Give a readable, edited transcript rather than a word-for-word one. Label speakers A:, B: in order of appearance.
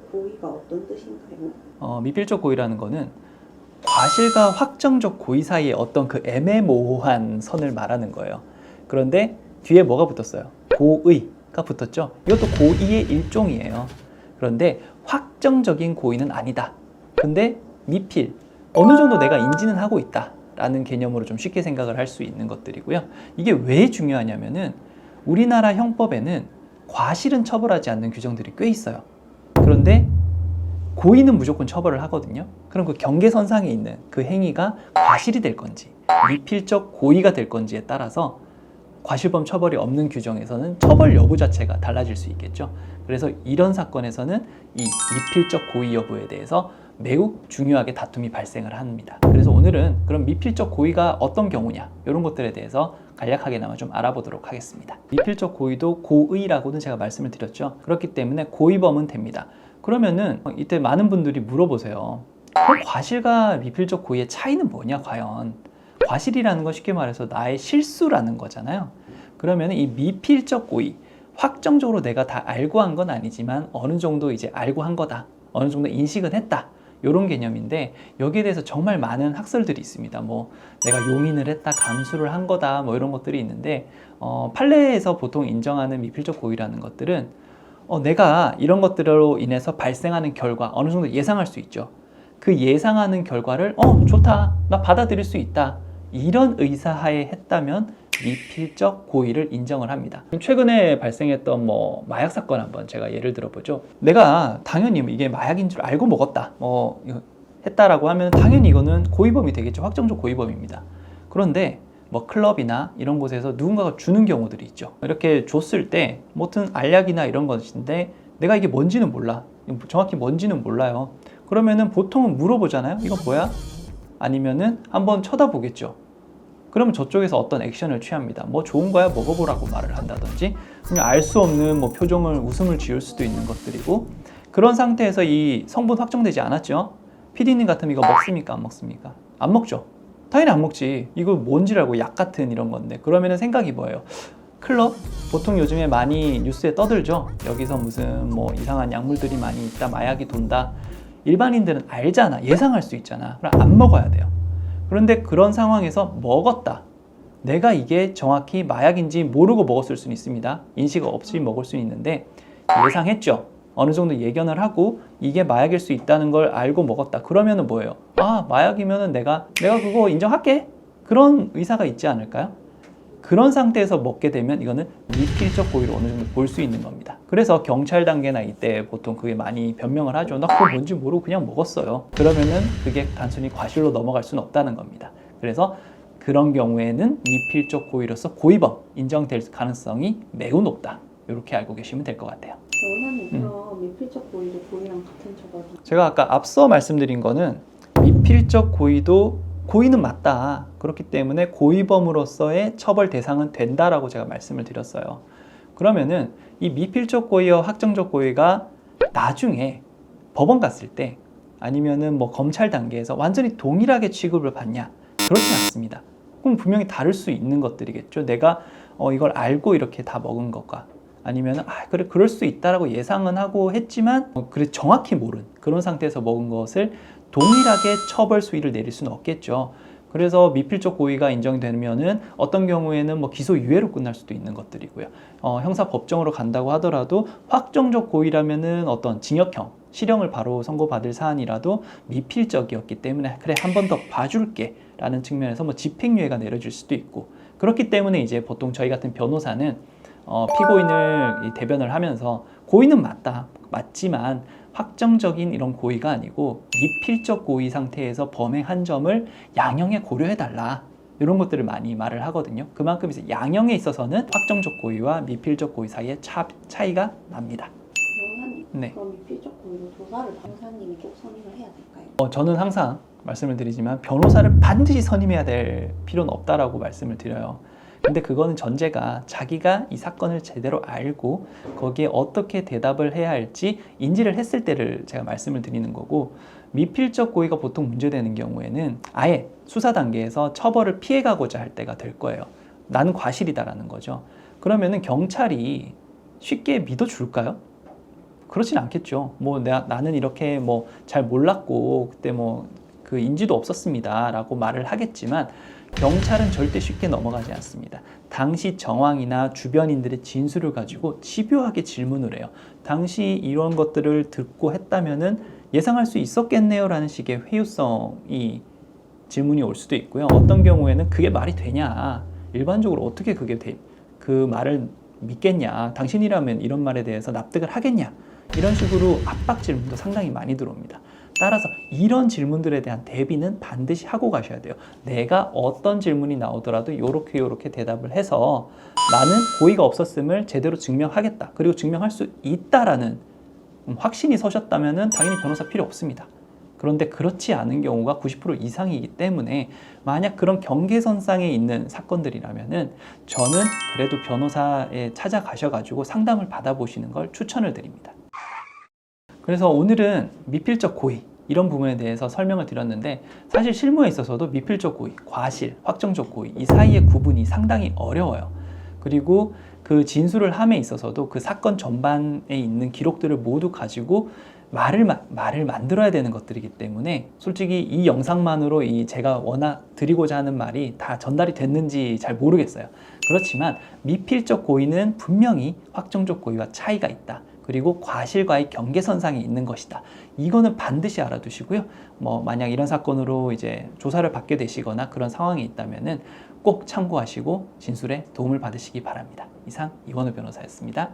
A: 미필적 고의가 어떤 뜻인가요?
B: 미필적 고의라는 거는 과실과 확정적 고의 사이에 어떤 그 애매모호한 선을 말하는 거예요. 그런데 뒤에 뭐가 붙었어요? 고의가 붙었죠. 이것도 고의의 일종이에요. 그런데 확정적인 고의는 아니다. 근데 미필, 어느 정도 내가 인지는 하고 있다 라는 개념으로 좀 쉽게 생각을 할 수 있는 것들이고요. 이게 왜 중요하냐면은 우리나라 형법에는 과실은 처벌하지 않는 규정들이 꽤 있어요. 그런데 고의는 무조건 처벌을 하거든요. 그럼 그 경계선상에 있는 그 행위가 과실이 될 건지 미필적 고의가 될 건지에 따라서 과실범 처벌이 없는 규정에서는 처벌 여부 자체가 달라질 수 있겠죠. 그래서 이런 사건에서는 이 미필적 고의 여부에 대해서 매우 중요하게 다툼이 발생을 합니다. 그래서 오늘은 그럼 미필적 고의가 어떤 경우냐 이런 것들에 대해서 간략하게나마 좀 알아보도록 하겠습니다. 미필적 고의도 고의라고는 제가 말씀을 드렸죠. 그렇기 때문에 고의범은 됩니다. 그러면은 이때 많은 분들이 물어보세요. 그럼 과실과 미필적 고의의 차이는 뭐냐 과연? 과실이라는 건 쉽게 말해서 나의 실수라는 거잖아요. 그러면 이 미필적 고의, 확정적으로 내가 다 알고 한 건 아니지만 어느 정도 이제 알고 한 거다. 어느 정도 인식은 했다. 이런 개념인데 여기에 대해서 정말 많은 학설들이 있습니다. 뭐 내가 용인을 했다, 감수를 한 거다, 뭐 이런 것들이 있는데 판례에서 보통 인정하는 미필적 고의라는 것들은 내가 이런 것들로 인해서 발생하는 결과 어느 정도 예상할 수 있죠. 그 예상하는 결과를 좋다, 나 받아들일 수 있다, 이런 의사하에 했다면 미필적 고의를 인정을 합니다. 최근에 발생했던 마약 사건 한번 제가 예를 들어보죠. 내가 당연히 이게 마약인 줄 알고 먹었다 이거 했다라고 하면 당연히 이거는 고의범이 되겠죠. 확정적 고의범입니다. 그런데 클럽이나 이런 곳에서 누군가가 주는 경우들이 있죠. 이렇게 줬을 때 무슨 알약이나 이런 것인데 내가 이게 뭔지는 몰라. 정확히 뭔지는 몰라요. 그러면은 보통은 물어보잖아요. 이건 뭐야? 아니면은 한번 쳐다보겠죠. 그러면 저쪽에서 어떤 액션을 취합니다. 좋은 거야, 먹어보라고 말을 한다든지 그냥 알 수 없는 표정을, 웃음을 지을 수도 있는 것들이고, 그런 상태에서 이 성분 확정되지 않았죠. PD님 같으면 이거 먹습니까? 안 먹습니까? 안 먹죠. 당연히 안 먹지. 이거 뭔지 알고, 약 같은 이런 건데. 그러면은 생각이 뭐예요? 클럽? 보통 요즘에 많이 뉴스에 떠들죠. 여기서 무슨 이상한 약물들이 많이 있다, 마약이 돈다. 일반인들은 알잖아, 예상할 수 있잖아. 그럼 안 먹어야 돼요. 그런데 그런 상황에서 먹었다. 내가 이게 정확히 마약인지 모르고 먹었을 수는 있습니다. 인식 없이 먹을 수는 있는데 예상했죠. 어느 정도 예견을 하고 이게 마약일 수 있다는 걸 알고 먹었다. 그러면은 뭐예요? 마약이면은 내가 그거 인정할게. 그런 의사가 있지 않을까요? 그런 상태에서 먹게 되면 이거는 미필적 고의로 어느 정도 볼 수 있는 겁니다. 그래서 경찰 단계나 이때 보통 그게 많이 변명을 하죠. 나 그거 뭔지 모르고 그냥 먹었어요. 그러면은 그게 단순히 과실로 넘어갈 수는 없다는 겁니다. 그래서 그런 경우에는 미필적 고의로서 고의범 인정될 가능성이 매우 높다. 이렇게 알고 계시면 될 것 같아요.
A: 원하는 그럼 미필적 고의도 고의랑 같은 처벌이?
B: 제가 아까 앞서 말씀드린 거는 미필적 고의도 고의는 맞다. 그렇기 때문에 고의범으로서의 처벌 대상은 된다라고 제가 말씀을 드렸어요. 그러면은 이 미필적 고의와 확정적 고의가 나중에 법원 갔을 때 아니면은 검찰 단계에서 완전히 동일하게 취급을 받냐? 그렇진 않습니다. 그럼 분명히 다를 수 있는 것들이겠죠. 내가 이걸 알고 이렇게 다 먹은 것과 아니면은 그래 그럴 수 있다라고 예상은 하고 했지만 그래 정확히 모른 그런 상태에서 먹은 것을 동일하게 처벌 수위를 내릴 수는 없겠죠. 그래서 미필적 고의가 인정되면은 어떤 경우에는 기소유예로 끝날 수도 있는 것들이고요. 형사 법정으로 간다고 하더라도 확정적 고의라면은 어떤 징역형, 실형을 바로 선고받을 사안이라도 미필적이었기 때문에 그래 한 번 더 봐줄게 라는 측면에서 집행유예가 내려질 수도 있고, 그렇기 때문에 이제 보통 저희 같은 변호사는 피고인을 대변을 하면서 고의는 맞지만 확정적인 이런 고의가 아니고 미필적 고의 상태에서 범행한 점을 양형에 고려해달라, 이런 것들을 많이 말을 하거든요. 그만큼 이제 양형에 있어서는 확정적 고의와 미필적 고의 사이에 차이가 납니다.
A: 변호사님,
B: 네.
A: 그럼 미필적 고의로 조사를 변호사님이 꼭 선임을 해야 될까요?
B: 저는 항상 말씀을 드리지만 변호사를 반드시 선임해야 될 필요는 없다라고 말씀을 드려요. 근데 그거는 전제가 자기가 이 사건을 제대로 알고 거기에 어떻게 대답을 해야 할지 인지를 했을 때를 제가 말씀을 드리는 거고, 미필적 고의가 보통 문제되는 경우에는 아예 수사 단계에서 처벌을 피해가고자 할 때가 될 거예요. 나는 과실이다라는 거죠. 그러면은 경찰이 쉽게 믿어줄까요? 그렇진 않겠죠. 뭐 나는 이렇게 뭐 잘 몰랐고 그때 뭐 그 인지도 없었습니다라고 말을 하겠지만 경찰은 절대 쉽게 넘어가지 않습니다. 당시 정황이나 주변인들의 진술을 가지고 집요하게 질문을 해요. 당시 이런 것들을 듣고 했다면은 예상할 수 있었겠네요라는 식의 회유성이 질문이 올 수도 있고요. 어떤 경우에는 그게 말이 되냐? 일반적으로 어떻게 그 말을 믿겠냐? 당신이라면 이런 말에 대해서 납득을 하겠냐? 이런 식으로 압박 질문도 상당히 많이 들어옵니다. 따라서 이런 질문들에 대한 대비는 반드시 하고 가셔야 돼요. 내가 어떤 질문이 나오더라도 요렇게 대답을 해서 나는 고의가 없었음을 제대로 증명하겠다. 그리고 증명할 수 있다라는 확신이 서셨다면 당연히 변호사 필요 없습니다. 그런데 그렇지 않은 경우가 90% 이상이기 때문에 만약 그런 경계선상에 있는 사건들이라면은 저는 그래도 변호사에 찾아가셔가지고 상담을 받아보시는 걸 추천을 드립니다. 그래서 오늘은 미필적 고의 이런 부분에 대해서 설명을 드렸는데 사실 실무에 있어서도 미필적 고의, 과실, 확정적 고의 이 사이의 구분이 상당히 어려워요. 그리고 그 진술을 함에 있어서도 그 사건 전반에 있는 기록들을 모두 가지고 말을 만들어야 되는 것들이기 때문에 솔직히 이 영상만으로 제가 워낙 드리고자 하는 말이 다 전달이 됐는지 잘 모르겠어요. 그렇지만 미필적 고의는 분명히 확정적 고의와 차이가 있다. 그리고 과실과의 경계선상에 있는 것이다. 이거는 반드시 알아두시고요. 뭐 만약 이런 사건으로 이제 조사를 받게 되시거나 그런 상황이 있다면은 꼭 참고하시고 진술에 도움을 받으시기 바랍니다. 이상 이원우 변호사였습니다.